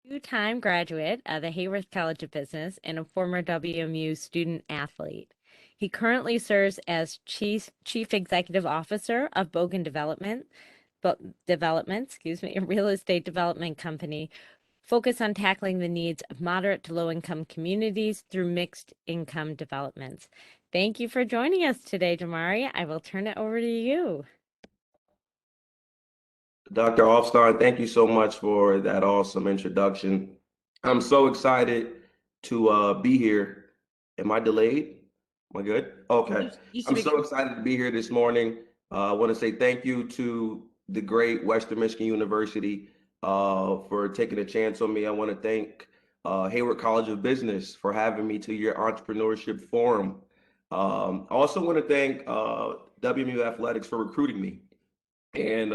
Two-time graduate of the Hayworth College of Business and a former WMU student athlete. He currently serves as Chief Executive Officer of Bogan Development, a real estate development company focused on tackling the needs of moderate to low-income communities through mixed income developments. Thank you for joining us today, Jamauri. I will turn it over to you. Dr. Offstein, thank you so much for that awesome introduction. I'm so excited to be here. Am I delayed? Am I good? Okay. You should I'm be so excited to be here this morning. I want to say thank you to the great Western Michigan University for taking a chance on me. I want to thank Hayward College of Business for having me to your entrepreneurship forum. I also want to thank WMU Athletics for recruiting me and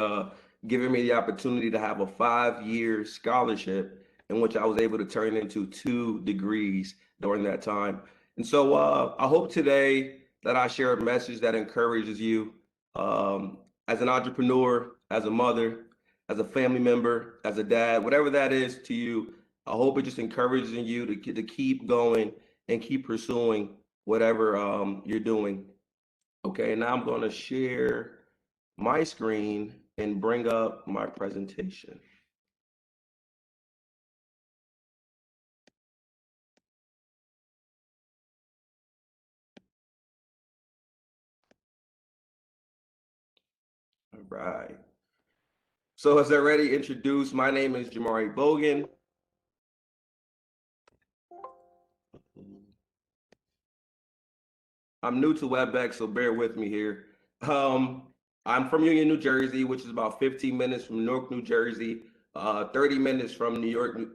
giving me the opportunity to have a 5-year scholarship in which I was able to turn into 2 degrees during that time. And so I hope today that I share a message that encourages you as an entrepreneur, as a mother, as a family member, as a dad, whatever that is to you. I hope it just encourages you to keep going and keep pursuing whatever you're doing. Okay, now I'm going to share my screen and bring up my presentation. All right. So as I already introduced, my name is Jamauri Bogan. I'm new to WebEx, so bear with me here. Um, I'm from Union, New Jersey, which is about 15 minutes from Newark, New Jersey, 30 minutes from New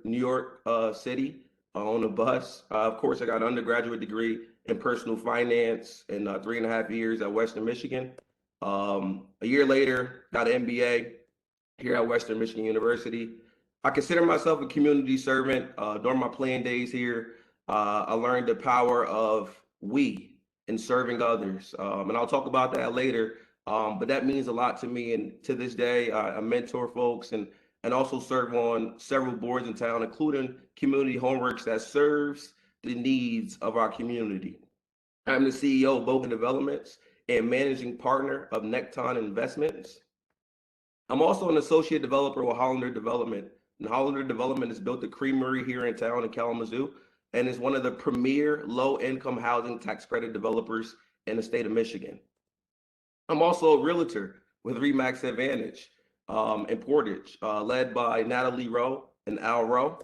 York City on a bus. Of course, I got an undergraduate degree in personal finance in 3.5 years at Western Michigan. A year later, got an MBA here at Western Michigan University. I consider myself a community servant. During my playing days here, I learned the power of we in serving others. And I'll talk about that later. But that means a lot to me. And to this day, I mentor folks and also serve on several boards in town, including community homeworks that serves the needs of our community. I'm the CEO of Bogan Developments and managing partner of Necton Investments. I'm also an associate developer with Hollander Development. And Hollander Development has built a creamery here in town in Kalamazoo and is one of the premier low-income housing tax credit developers in the state of Michigan. I'm also a realtor with Remax Advantage in Portage, led by Natalie Rowe and Al Rowe.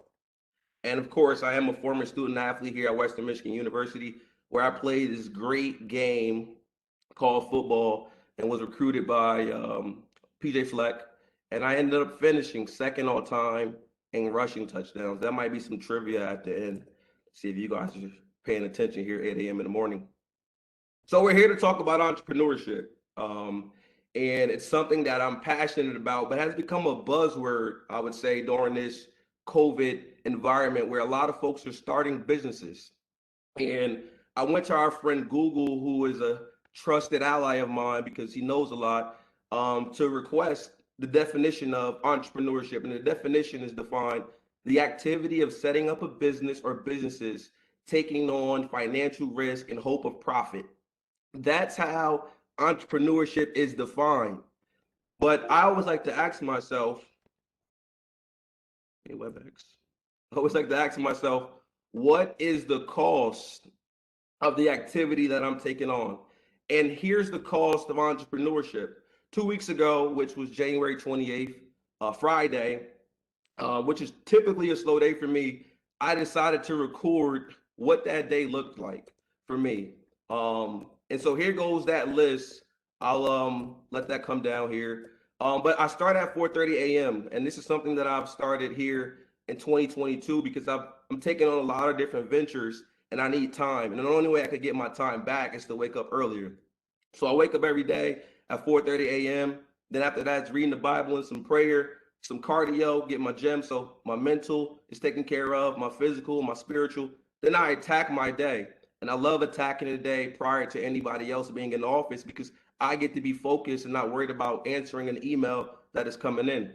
And of course, I am a former student athlete here at Western Michigan University, where I played this great game called football and was recruited by PJ Fleck. And I ended up finishing second all time in rushing touchdowns. That might be some trivia at the end. See if you guys are paying attention here 8 a.m. in the morning. So we're here to talk about entrepreneurship. And it's something that I'm passionate about, but has become a buzzword, I would say, during this COVID environment where a lot of folks are starting businesses. And I went to our friend Google, who is a trusted ally of mine because he knows a lot, to request the definition of entrepreneurship. And the definition is defined the activity of setting up a business or businesses, taking on financial risk in hope of profit. That's how entrepreneurship is defined. But I always like to ask myself, hey, WebEx, I always like to ask myself, what is the cost of the activity that I'm taking on? And here's the cost of entrepreneurship. 2 weeks ago, which was January 28th, Friday, which is typically a slow day for me, I decided to record what that day looked like for me. And so here goes that list. I'll let that come down here. But I start at 4:30 a.m. and this is something that I've started here in 2022 because I'm taking on a lot of different ventures and I need time. And the only way I could get my time back is to wake up earlier. So I wake up every day at 4:30 a.m. Then after that, it's reading the Bible and some prayer, some cardio, get my gym. So my mental is taken care of, my physical, my spiritual. Then I attack my day. And I love attacking the day prior to anybody else being in the office because I get to be focused and not worried about answering an email that is coming in.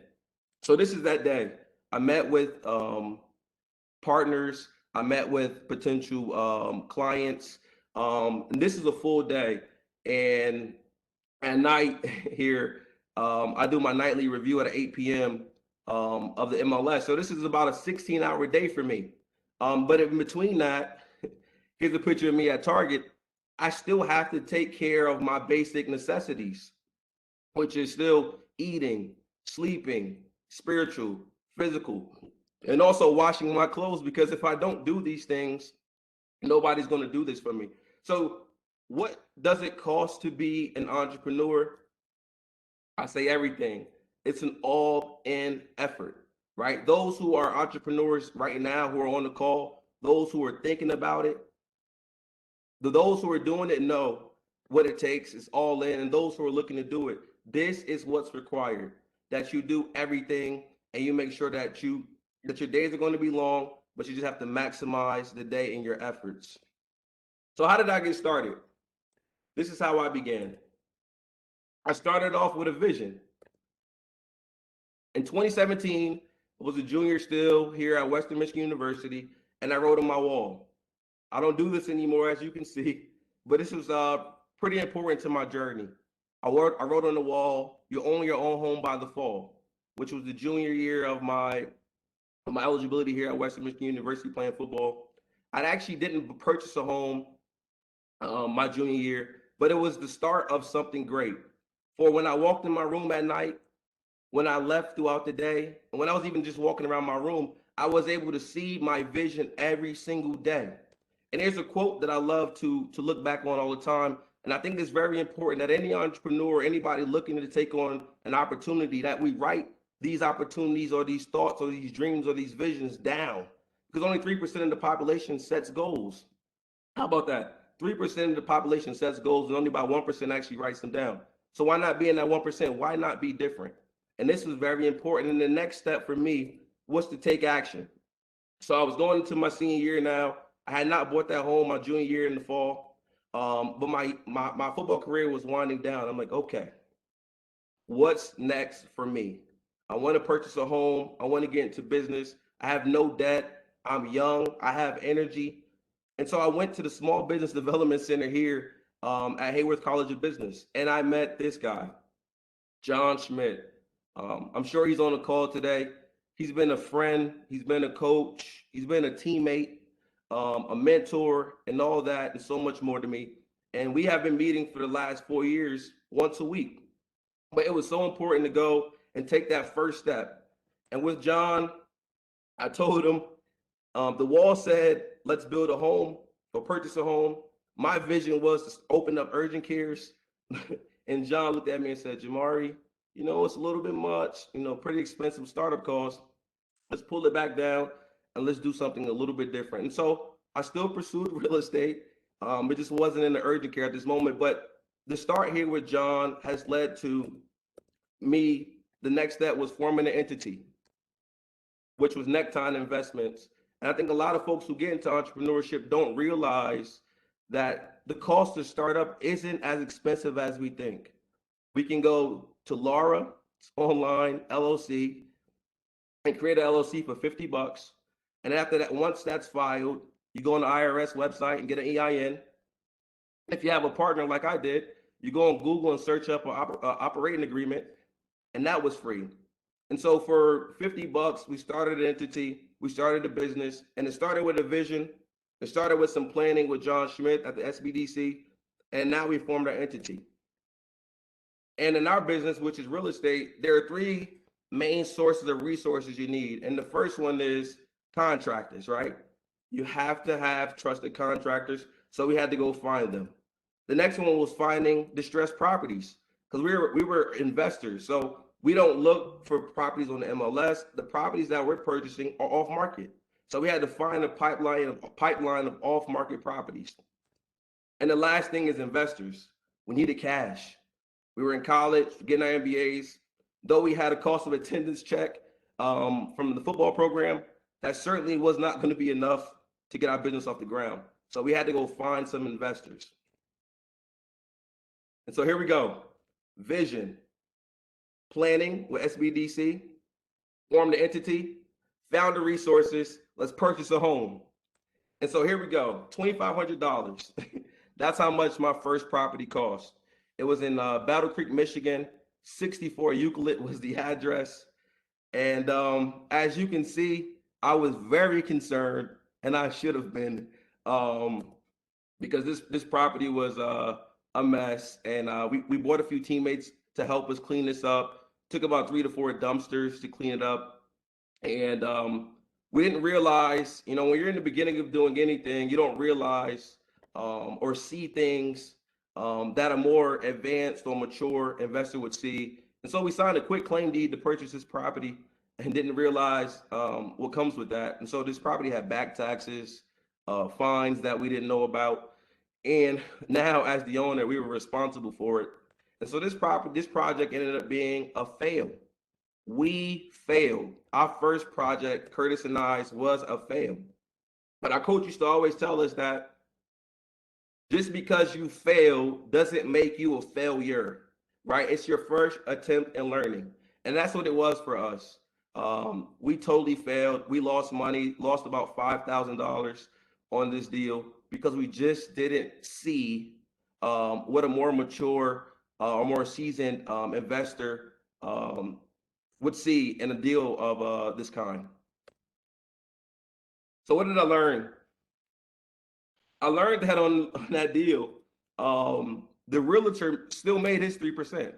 So this is that day. I met with partners. I met with potential clients. And this is a full day. And at night here, I do my nightly review at 8 p.m. Of the MLS. So this is about a 16-hour day for me. But in between that, here's a picture of me at Target. I still have to take care of my basic necessities, which is still eating, sleeping, spiritual, physical, and also washing my clothes, because if I don't do these things, nobody's going to do this for me. So, what does it cost to be an entrepreneur? I say everything. It's an all in effort, right? Those who are entrepreneurs right now who are on the call, those who are thinking about it, those who are doing it know what it takes. It's all in. And those who are looking to do it, this is what's required, that you do everything and you make sure that your days are going to be long, but you just have to maximize the day in your efforts. So how did I get started? This is how I began. I started off with a vision. In 2017, I was a junior still here at Western Michigan University, and I wrote on my wall. I don't do this anymore, as you can see, but this was pretty important to my journey. I wrote on the wall, "You own your own home by the fall," which was the junior year of my eligibility here at Western Michigan University playing football. I actually didn't purchase a home my junior year, but it was the start of something great. For when I walked in my room at night, when I left throughout the day, and when I was even just walking around my room, I was able to see my vision every single day. And there's a quote that I love to look back on all the time. And I think it's very important that any entrepreneur, anybody looking to take on an opportunity, that we write these opportunities or these thoughts or these dreams or these visions down. Because only 3% of the population sets goals. How about that? 3% of the population sets goals and only about 1% actually writes them down. So why not be in that 1%? Why not be different? And this was very important. And the next step for me was to take action. So I was going into my senior year now. I had not bought that home my junior year in the fall. But my football career was winding down. I'm like, okay, what's next for me? I want to purchase a home. I want to get into business. I have no debt. I'm young. I have energy. And so I went to the Small Business Development Center here at Hayworth College of Business, and I met this guy, John Schmidt. I'm sure he's on the call today. He's been a friend, he's been a coach, he's been a teammate, a mentor, and all that, and so much more to me. And we have been meeting for the last 4 years, once a week. But it was so important to go and take that first step. And with John, I told him, the wall said, "Let's build a home or purchase a home." My vision was to open up urgent cares. And John looked at me and said, "Jamauri, it's a little bit much, pretty expensive startup cost. Let's pull it back down and let's do something a little bit different." And so I still pursued real estate. It just wasn't in the urgent care at this moment. But the start here with John has led to me. The next step was forming an entity, which was Necktie Investments. And I think a lot of folks who get into entrepreneurship don't realize that the cost to start up isn't as expensive as we think. We can go to Laura online LLC and create an LLC for $50. And after that, once that's filed, you go on the IRS website and get an EIN. If you have a partner like I did, you go on Google and search up an operating agreement, and that was free. And so for $50, we started an entity, we started a business, and it started with a vision. It started with some planning with John Schmidt at the SBDC, and now we formed our entity. And in our business, which is real estate, there are three main sources of resources you need. And the first one is contractors, right? You have to have trusted contractors. So we had to go find them. The next one was finding distressed properties, because we were investors. So we don't look for properties on the MLS. The properties that we're purchasing are off market. So we had to find a pipeline of off market properties. And the last thing is investors. We needed cash. We were in college, getting our MBAs. Though we had a cost of attendance check from the football program, that certainly was not going to be enough to get our business off the ground. So we had to go find some investors. And so here we go. Vision, planning with SBDC, form the entity, found the resources, let's purchase a home. And so here we go, $2,500. That's how much my first property cost. It was in Battle Creek, Michigan. 64 Euclid was the address. And as you can see, I was very concerned, and I should have been, because this property was a mess. And we bought a few teammates to help us clean this up. Took about 3 to 4 dumpsters to clean it up. And we didn't realize, when you're in the beginning of doing anything, you don't realize or see things that a more advanced or mature investor would see. And so we signed a quick claim deed to purchase this property and didn't realize what comes with that. And so this property had back taxes, fines that we didn't know about. And now, as the owner, we were responsible for it. And so this project ended up being a fail. We failed. Our first project, Curtis and I's, was a fail. But our coach used to always tell us that just because you fail doesn't make you a failure, right? It's your first attempt in learning. And that's what it was for us. We totally failed. We lost money, lost about $5,000 on this deal because we just didn't see what a more mature or more seasoned investor would see in a deal of this kind. So what did I learn? I learned that on that deal, the realtor still made his 3%.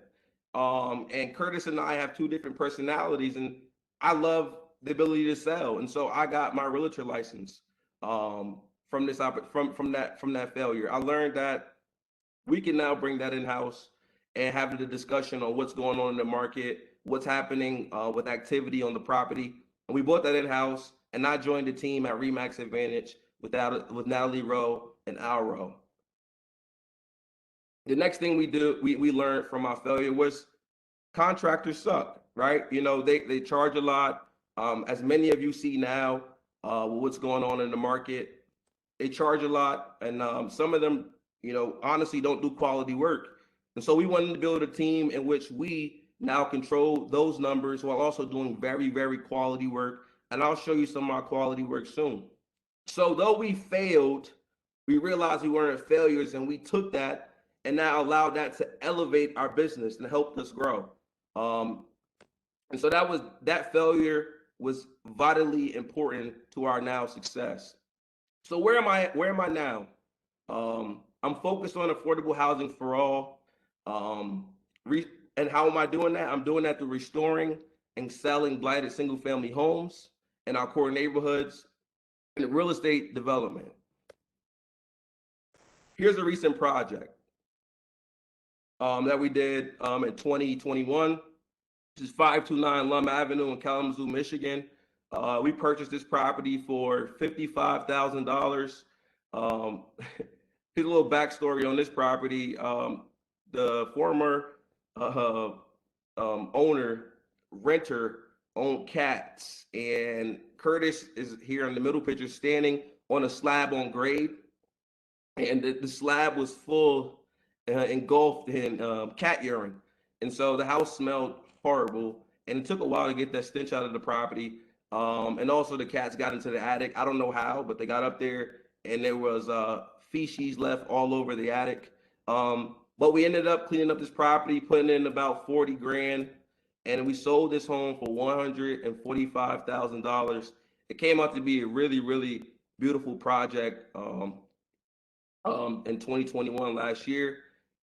And Curtis and I have two different personalities, and I love the ability to sell. And so I got my realtor license from that failure. I learned that we can now bring that in-house and have the discussion on what's going on in the market, what's happening with activity on the property. And we bought that in-house, and I joined the team at Remax Advantage with Natalie Rowe and Al Rowe. The next thing we learned from our failure was contractors suck, right? They charge a lot. As many of you see now, what's going on in the market, they charge a lot, and some of them, honestly don't do quality work. And so we wanted to build a team in which we now control those numbers while also doing very, very quality work. And I'll show you some of our quality work soon. So though we failed, we realized we weren't failures, and we took that and now allowed that to elevate our business and help us grow. And so that failure was vitally important to our now success. So where am I now? I'm focused on affordable housing for all. And how am I doing that? I'm doing that through restoring and selling blighted single family homes in our core neighborhoods and real estate development. Here's a recent project that we did in 2021. This is 529 Lum Avenue in Kalamazoo, Michigan. We purchased this property for $55,000. Here's a little backstory on this property. The former renter owned cats, and Curtis is here in the middle picture standing on a slab on grade, and the slab was full, engulfed in cat urine. And so the house smelled horrible, and it took a while to get that stench out of the property. And also the cats got into the attic. I don't know how, but they got up there, and there was feces left all over the attic. But we ended up cleaning up this property, putting in about 40 grand, and we sold this home for $145,000. It came out to be a really, really beautiful project in 2021 last year.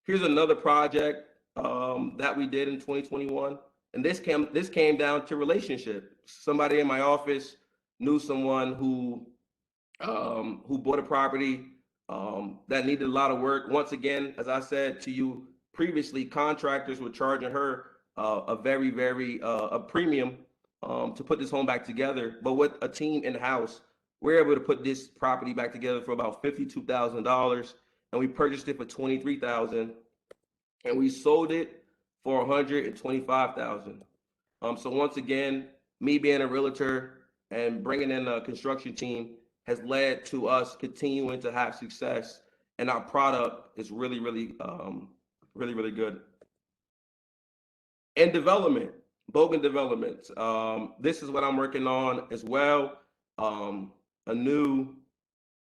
Here's another project that we did in 2021. And this came down to relationship. Somebody in my office knew someone who bought a property that needed a lot of work. Once again, as I said to you previously, contractors were charging her a very, very a premium to put this home back together. But with a team in-house, we're able to put this property back together for about $52,000, and we purchased it for $23,000, and we sold it for $125,000. So once again, me being a realtor and bringing in a construction team has led to us continuing to have success, and our product is really, really, really, really good. And development. Bogan Developments. This is what I'm working on as well. A new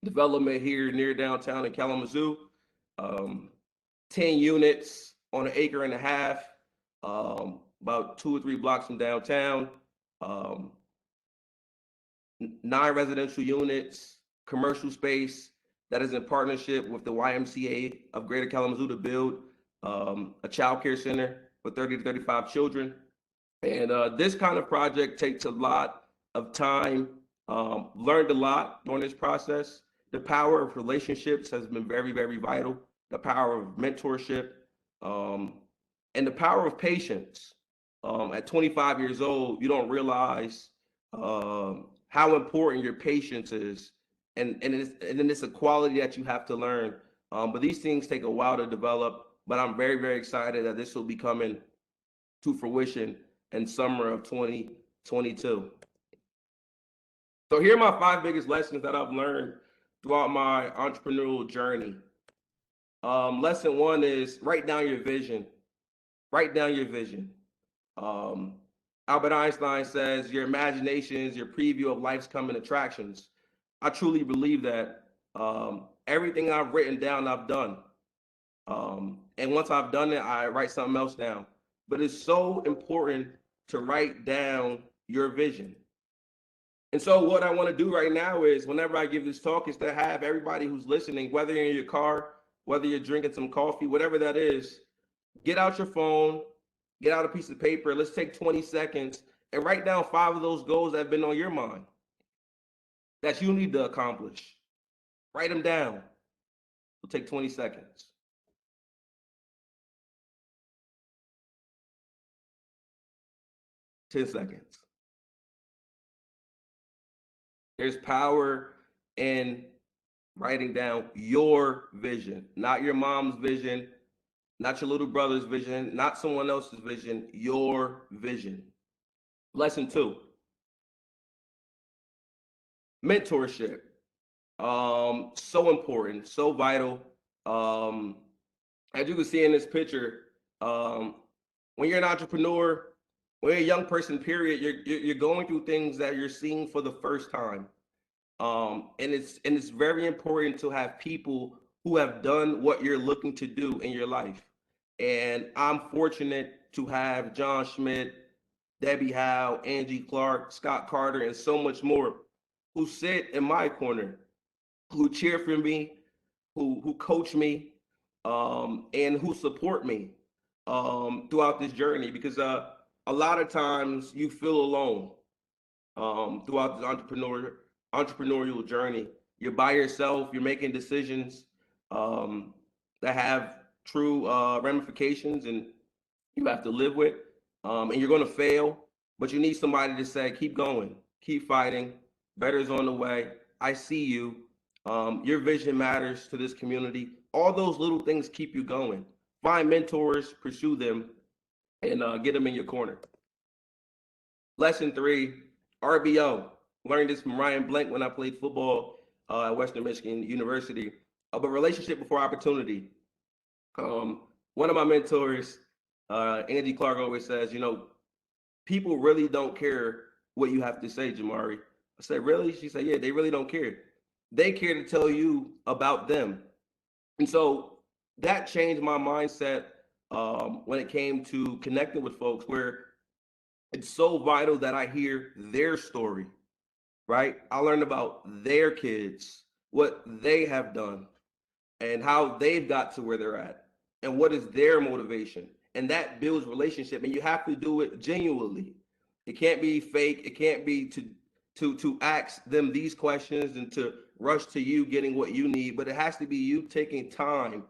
development here near downtown in Kalamazoo. Um, 10 units on an acre and a half, about 2 or 3 blocks from downtown. Um, 9 residential units, commercial space that is in partnership with the YMCA of Greater Kalamazoo to build a child care center for 30 to 35 children. And this kind of project takes a lot of time. Learned a lot during this process. The power of relationships has been very, very vital. The power of mentorship, um, and the power of patience. At 25 years old, you don't realize how important your patience is, and then it's a quality that you have to learn. But these things take a while to develop. But I'm very, very excited that this will be coming to fruition in summer of 2022. So here are my 5 biggest lessons that I've learned throughout my entrepreneurial journey. Lesson 1 is write down your vision. Write down your vision. Um, Albert Einstein says your imagination is your preview of life's coming attractions. I truly believe that. Everything I've written down, I've done. And once I've done it, I write something else down. But it's so important to write down your vision. And so what I want to do right now is whenever I give this talk is to have everybody who's listening, whether you're in your car, whether you're drinking some coffee, whatever that is, get out your phone, get out a piece of paper. Let's take 20 seconds and write down 5 of those goals that have been on your mind that you need to accomplish. Write them down. It'll take 20 seconds. Ten seconds. There's power in writing down your vision, not your mom's vision, not your little brother's vision, not someone else's vision, your vision. Lesson 2, mentorship. So important, so vital. Um, as you can see in this picture, um, when you're an entrepreneur, when you're a young person, period, you're going through things that you're seeing for the first time. And it's very important to have people who have done what you're looking to do in your life. And I'm fortunate to have John Schmidt, Debbie Howe, Angie Clark, Scott Carter, and so much more who sit in my corner, who cheer for me, who coach me, and who support me throughout this journey. Because a lot of times you feel alone throughout this entrepreneurial journey. You're by yourself. You're making decisions um, that have true ramifications, and you have to live with. And you're going to fail, but you need somebody to say, "Keep going, keep fighting. Better is on the way. I see you. Your vision matters to this community." All those little things keep you going. Find mentors, pursue them, and get them in your corner. Lesson 3, RBO. Learned this from Ryan Blank when I played football at Western Michigan University. But relationship before opportunity. One of my mentors, Angie Clark, always says, people really don't care what you have to say, Jamauri. I said, really? She said, yeah, they really don't care. They care to tell you about them. And so that changed my mindset when it came to connecting with folks, where it's so vital that I hear their story, right? I learned about their kids, what they have done, and how they've got to where they're at, and what is their motivation. And that builds relationship, and you have to do it genuinely. It can't be fake. It can't be to ask them these questions and to rush to you getting what you need, but it has to be you taking time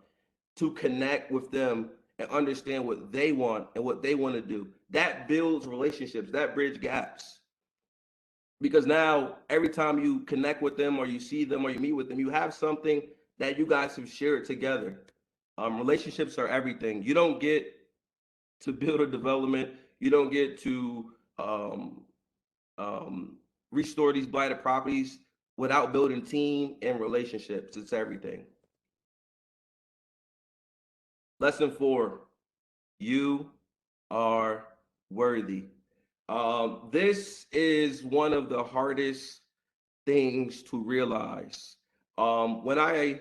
to connect with them and understand what they want and what they want to do. That builds relationships, that bridge gaps. Because now every time you connect with them or you see them or you meet with them, you have something that you guys have shared together. Relationships are everything. You don't get to build a development. You don't get to um, restore these blighted properties without building team and relationships. It's everything. Lesson 4, you are Worthy. This is one of the hardest things to realize. When I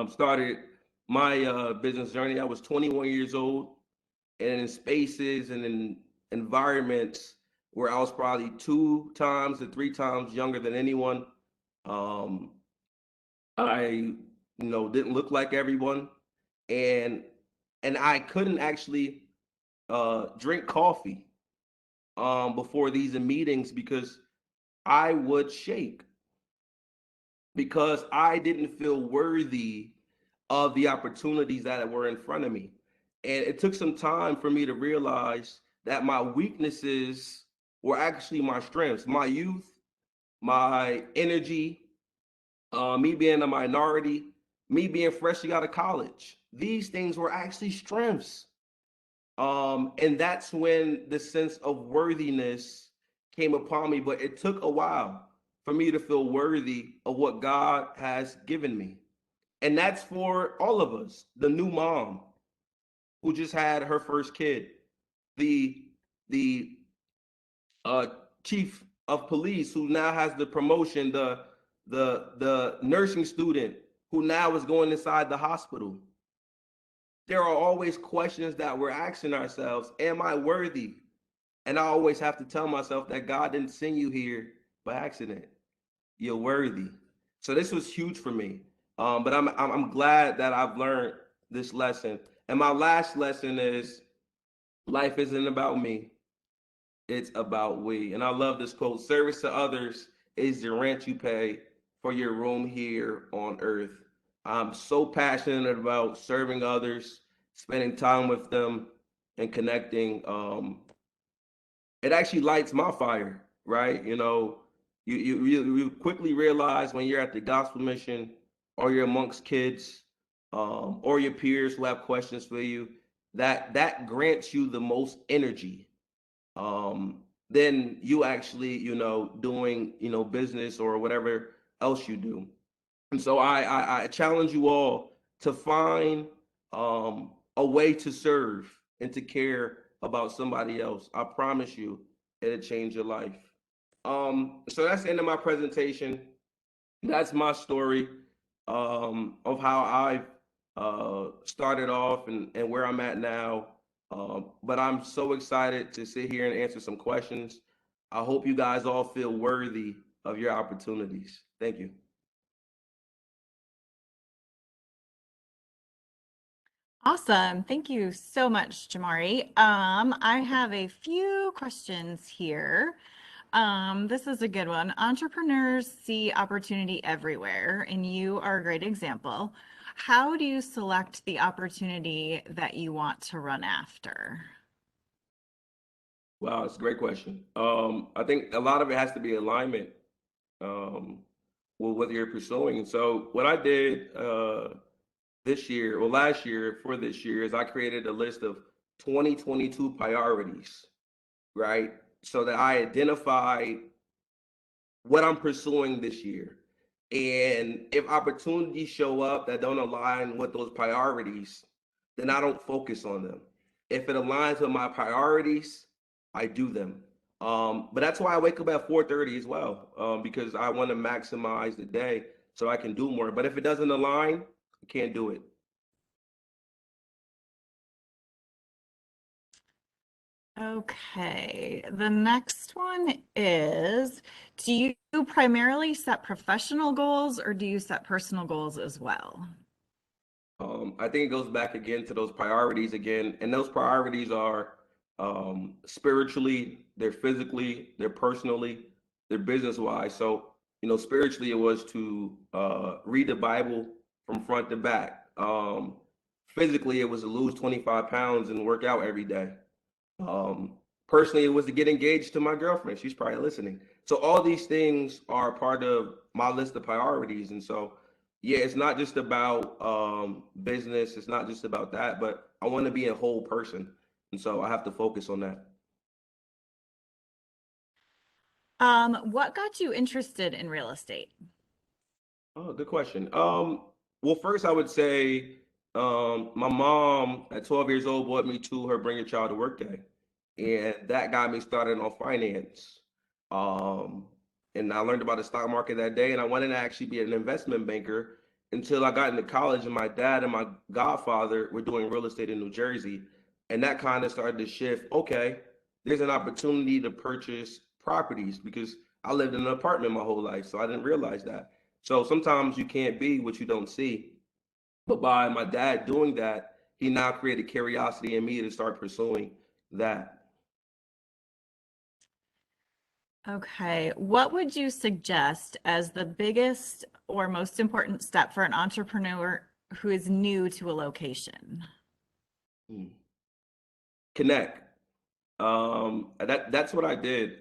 started my business journey, I was 21 years old, and in spaces and in environments where I was probably 2 times to 3 times younger than anyone. Um, I, didn't look like everyone, and I couldn't actually drink coffee before these meetings because I would shake because I didn't feel worthy of the opportunities that were in front of me. And it took some time for me to realize that my weaknesses were actually my strengths. My youth, my energy, me being a minority, me being freshly out of college. These things were actually strengths. And that's when the sense of worthiness came upon me. But it took a while for me to feel worthy of what God has given me. And that's for all of us. The new mom who just had her first kid, the the uh, chief of police who now has the promotion, the nursing student who now is going inside the hospital. There are always questions that we're asking ourselves: am I worthy? And I always have to tell myself that God didn't send you here by accident. You're worthy. So this was huge for me. But I'm glad that I've learned this lesson. And my last lesson is life isn't about me. It's about we. And I love this quote: service to others is the rent you pay for your room here on earth. I'm so passionate about serving others, spending time with them, and connecting. It actually lights my fire, right? You quickly realize when you're at the gospel mission or you're amongst kids or your peers who have questions for you, that grants you the most energy. Then you actually, doing, business or whatever else you do. And so I challenge you all to find a way to serve and to care about somebody else. I promise you, it'll change your life. So that's the end of my presentation. That's my story of how I started off and where I'm at now. But I'm so excited to sit here and answer some questions. I hope you guys all feel worthy of your opportunities. Thank you. Awesome. Thank you so much, Jamari. I have a few questions here. This is a good one. Entrepreneurs see opportunity everywhere, and you are a great example. How do you select the opportunity that you want to run after? Wow, it's a great question. I think a lot of it has to be alignment um, with what you're pursuing. So what I did this year, or last year for this year, is I created a list of 2022 priorities, right? So that I identify what I'm pursuing this year. And if opportunities show up that don't align with those priorities, then I don't focus on them. If it aligns with my priorities, I do them. But that's why I wake up at 4:30 as well, because I want to maximize the day so I can do more. But if it doesn't align, I can't do it. Okay, the next one is, do you primarily set professional goals or do you set personal goals as well? I think it goes back again to those priorities again, and those priorities are spiritually, they're physically, they're personally, they're business wise. So, spiritually, it was to read the Bible from front to back. Physically, it was to lose 25 pounds and work out every day. Um, Personally, it was to get engaged to my girlfriend. She's probably listening. So all these things are part of my list of priorities. And so, yeah, it's not just about business. It's not just about that, but I want to be a whole person. And so I have to focus on that. What got you interested in real estate? Oh, good question. Well, first I would say my mom at 12 years old brought me to her Bring Your Child to Work Day. and that got me started on finance. Um, and I learned about the stock market that day, and I wanted to actually be an investment banker until I got into college, and my dad and my godfather were doing real estate in New Jersey, and that kind of started to shift. Okay, there's an opportunity to purchase properties because I lived in an apartment my whole life, so I didn't realize that. So sometimes you can't be what you don't see. But by my dad doing that, he now created curiosity in me to start pursuing that. Okay, what would you suggest as the biggest or most important step for an entrepreneur who is new to a location? Hmm. Connect. That's what I did.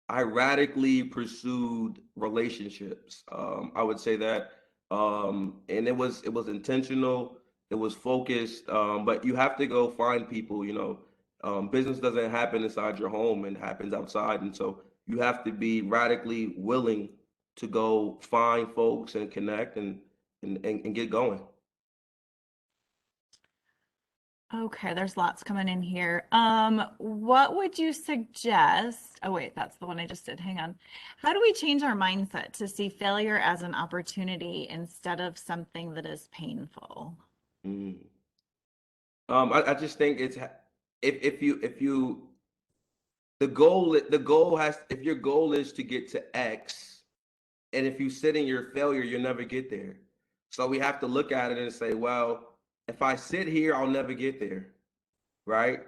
I radically pursued relationships. I would say that, and it was intentional. It was focused. But you have to go find people. Business doesn't happen inside your home; and happens outside. And so you have to be radically willing to go find folks and connect and get going. Okay, there's lots coming in here. What would you suggest? Oh, wait, that's the one I just did. Hang on. How do we change our mindset to see failure as an opportunity instead of something that is painful? Mm. I just think if you the goal has if your goal is to get to X, and if you sit in your failure, you'll never get there. So we have to look at it and say, well, if I sit here, I'll never get there, right?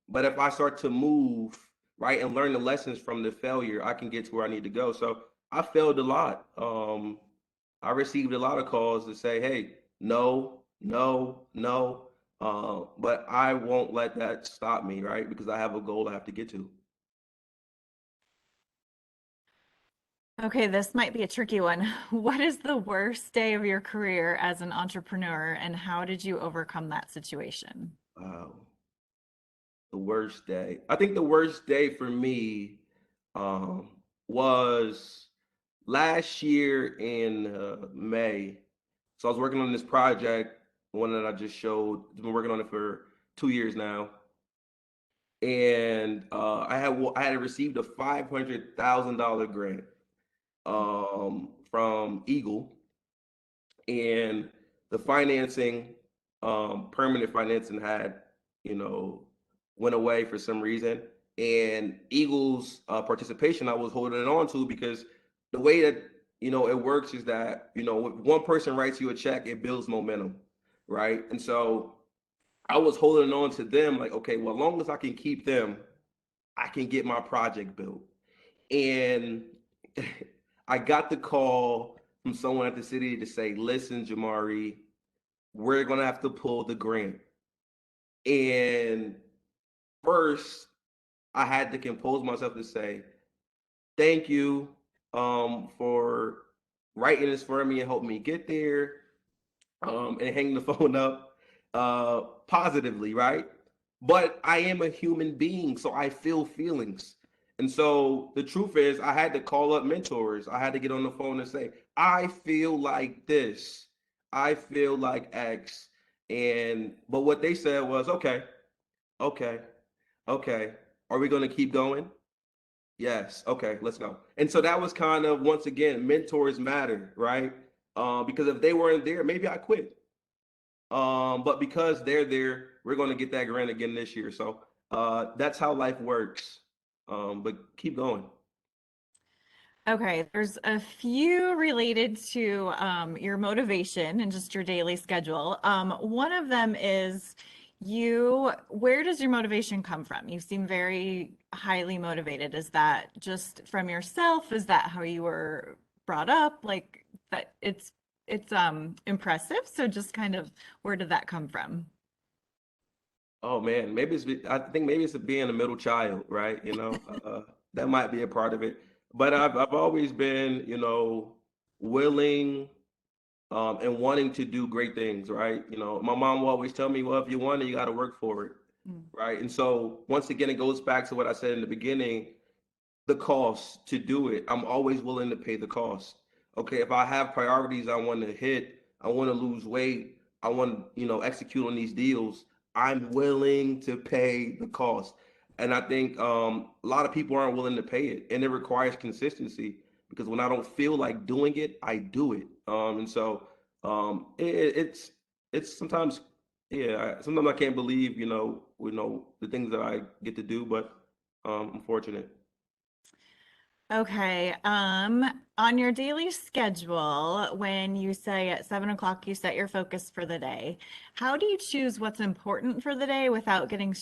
But if I start to move, right, and learn the lessons from the failure, I can get to where I need to go. So I failed a lot. I received a lot of calls to say, hey, no, no, no. But I won't let that stop me, right? Because I have a goal I have to get to. Okay, this might be a tricky one. What is the worst day of your career as an entrepreneur, and how did you overcome that situation? Wow. The worst day. I think the worst day for me um, was last year in May. So I was working on this project, one that I just showed. I've been working on it for 2 years now, and I had received a $500,000 grant from Eagle, and the financing, permanent financing had, you know, went away for some reason. And Eagles' participation, I was holding it on to because the way that it works is that when one person writes you a check, it builds momentum, right? And so I was holding on to them, like, okay, well, as long as I can keep them, I can get my project built. And I got the call from someone at the city to say, listen, Jamari, we're gonna have to pull the grant. And first, I had to compose myself to say, thank you for writing this for me and helping me get there, and hang the phone up positively, right? But I am a human being, so I feel feelings. And so the truth is, I had to call up mentors. I had to get on the phone and say, I feel like this. I feel like X. But what they said was, okay, okay, okay. Are we going to keep going? Yes. Okay, let's go. And so that was kind of, once again, mentors matter, right? Because if they weren't there, maybe I quit. But because they're there, we're going to get that grant again this year. So that's how life works. But keep going. Okay, there's a few related to your motivation and just your daily schedule. One of them is where does your motivation come from? You seem very highly motivated. Is that just from yourself? Is that how you were brought up? Like that it's impressive. So just kind of where did that come from? Oh man, I think maybe it's being a middle child, right? That might be a part of it. But I've always been, willing and wanting to do great things, right? My mom will always tell me, well, if you want it, you got to work for it, Mm. right? And so once again, it goes back to what I said in the beginning, the cost to do it. I'm always willing to pay the cost. Okay, if I have priorities I want to hit, I want to lose weight, I want to, execute on these deals, I'm willing to pay the cost. And I think a lot of people aren't willing to pay it, and it requires consistency because when I don't feel like doing it, I do it. And so it's sometimes, yeah, sometimes I can't believe, the things that I get to do, but I'm fortunate. Okay. On your daily schedule, when you say at 7 o'clock you set your focus for the day, how do you choose what's important for the day without getting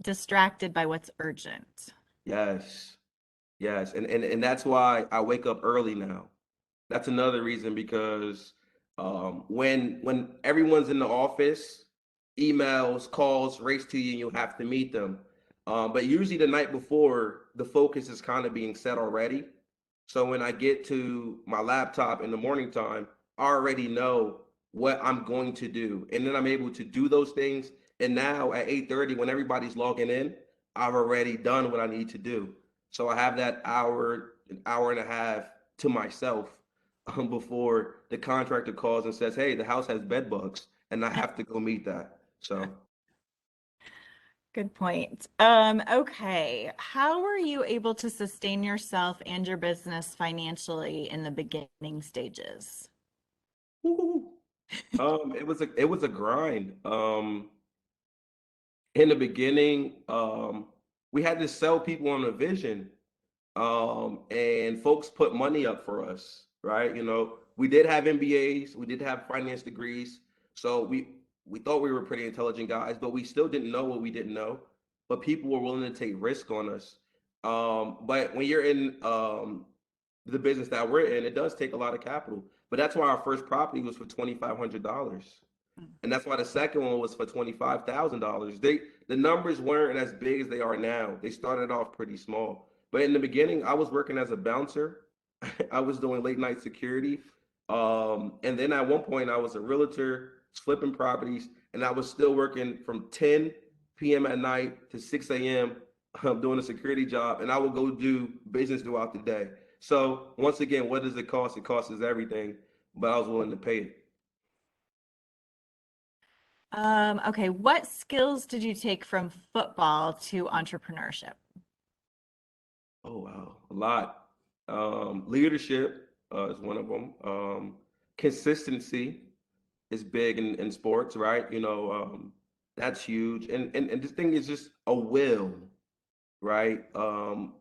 distracted by what's urgent? Yes, yes, and that's why I wake up early now. That's another reason because when everyone's in the office, emails, calls race to you, and you have to meet them. But usually the night before, the focus is kind of being set already. So when I get to my laptop in the morning time, I already know what I'm going to do, and then I'm able to do those things. And now at 8:30, when everybody's logging in, I've already done what I need to do. So I have that hour, an hour and a half to myself before the contractor calls and says, "Hey, the house has bed bugs," and I have to go meet that. So, Good point. Okay. How were you able to sustain yourself and your business financially in the beginning stages? woo-hoo. It was a grind. In the beginning, we had to sell people on a vision, and folks put money up for us, right? We did have MBAs, we did have finance degrees, so we thought we were pretty intelligent guys, but we still didn't know what we didn't know. But people were willing to take risk on us. But when you're in the business that we're in, it does take a lot of capital. But that's why our first property was for $2,500. And that's why the second one was for $25,000. The numbers weren't as big as they are now. They started off pretty small. But in the beginning, I was working as a bouncer. I was doing late night security. And then at one point I was a realtor, flipping properties, and I was still working from 10 p.m. at night to 6 a.m. Doing a security job, and I would go do business throughout the day. So once again, what does it cost? It costs us everything, but I was willing to pay it. Okay. What skills did you take from football to entrepreneurship? Oh wow, a lot. Leadership is one of them. Consistency is big in sports, right? That's huge. And this thing is just a will, right? I'm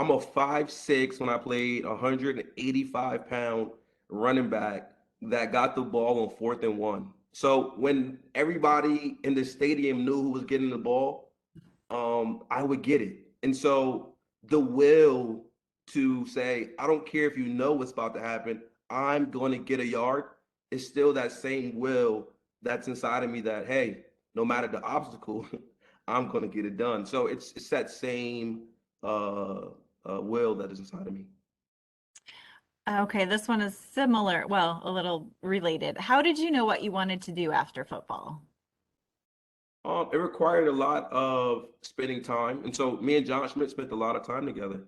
a 5'6" when I played 185-pound running back that got the ball on 4th and 1. So when everybody in the stadium knew who was getting the ball, I would get it. And so the will to say, I don't care if you know what's about to happen, I'm going to get a yard, is still that same will that's inside of me that, hey, no matter the obstacle, I'm going to get it done. So it's that same uh, will that is inside of me. Okay, this one is similar, well, a little related. How did you know what you wanted to do after football? It required a lot of spending time, and so me and John Schmidt spent a lot of time together.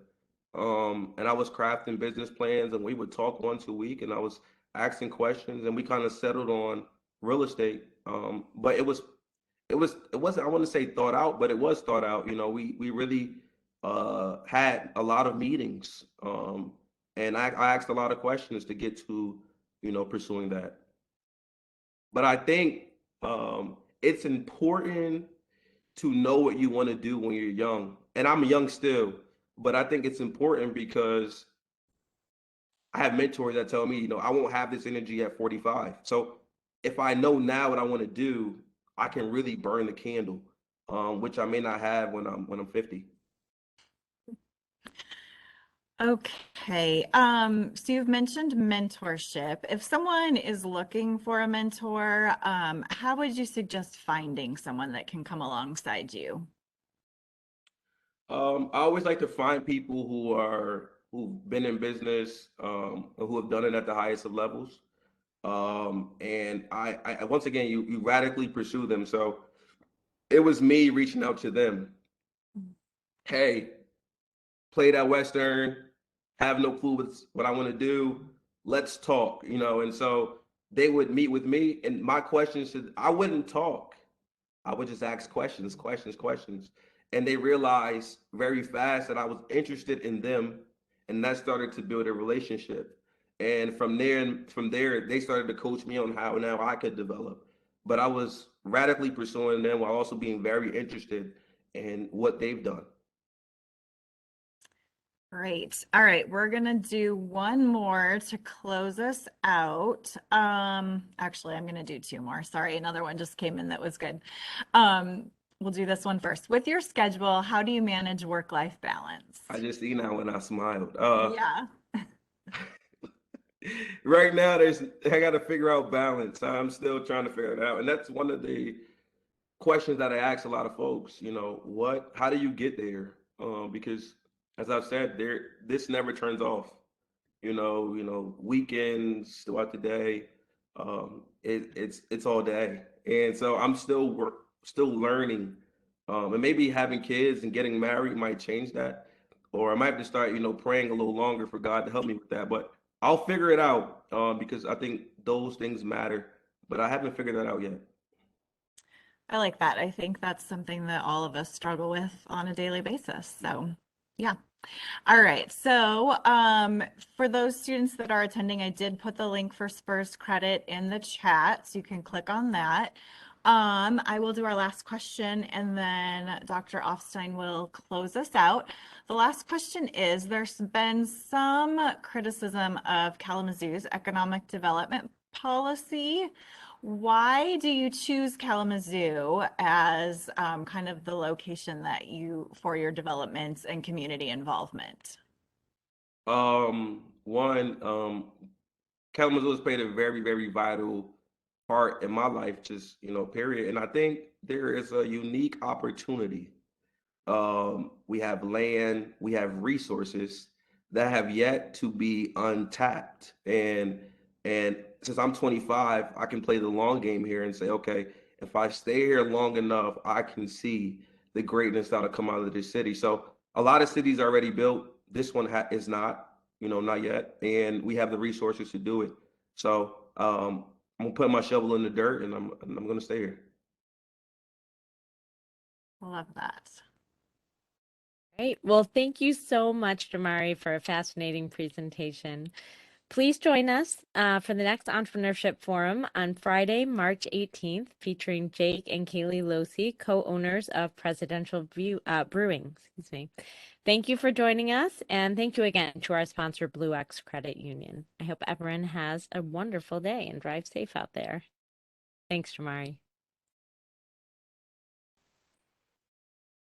And I was crafting business plans, and we would talk once a week, and I was asking questions, and we kind of settled on real estate. But it wasn't, I want to say thought out, but it was thought out. We really had a lot of meetings, and I asked a lot of questions to get to pursuing that. But I think it's important to know what you want to do when you're young. And I'm young still, but I think it's important because I have mentors that tell me, I won't have this energy at 45. So if I know now what I want to do, I can really burn the candle, which I may not have when I'm 50. Okay. So you've mentioned mentorship. If someone is looking for a mentor, how would you suggest finding someone that can come alongside you? I always like to find people who've been in business, and who have done it at the highest of levels. And I once again, you radically pursue them. So it was me reaching out to them. Hey, played at Western, have no clue what I want to do. Let's talk. And so they would meet with me, and my questions I wouldn't talk. I would just ask questions, questions, questions. and they realized very fast that I was interested in them, and that started to build a relationship. And from there, they started to coach me on how now I could develop. But I was radically pursuing them while also being very interested in what they've done. Great. All right, we're gonna do one more to close us out. Actually, I'm gonna do two more. Sorry, another one just came in that was good. We'll do this one first. With your schedule, how do you manage work-life balance? I just see now when I smiled. Yeah. Right now, I got to figure out balance. I'm still trying to figure it out, and that's one of the questions that I ask a lot of folks. How do you get there? Because as I've said, this never turns off. Weekends throughout the day, it's all day, and so I'm still learning, and maybe having kids and getting married might change that, or I might have to start, praying a little longer for God to help me with that. But I'll figure it out, because I think those things matter, but I haven't figured that out yet. I like that. I think that's something that all of us struggle with on a daily basis. So, yeah. All right. So, for those students that are attending, I did put the link for Spurs credit in the chat, so you can click on that. I will do our last question, and then Dr. Offstein will close us out. The last question is, there's been some criticism of Kalamazoo's economic development policy. Why do you choose Kalamazoo as kind of the location for your developments and community involvement? One, Kalamazoo has played a very, very vital part in my life, just, period. And I think there is a unique opportunity. We have land, we have resources that have yet to be untapped. And since I'm 25, I can play the long game here and say, okay, if I stay here long enough, I can see the greatness that'll come out of this city. So a lot of cities are already built. This one is not, not yet, and we have the resources to do it. So I'm gonna put my shovel in the dirt, and I'm gonna stay here. Love that. Great. Well, thank you so much, Jamauri, for a fascinating presentation. Please join us for the next Entrepreneurship Forum on Friday, March 18th, featuring Jake and Kaylee Losey, co-owners of Presidential Brewing. Excuse me. Thank you for joining us, and thank you again to our sponsor, Blue X Credit Union. I hope everyone has a wonderful day and drive safe out there. Thanks, Jamauri.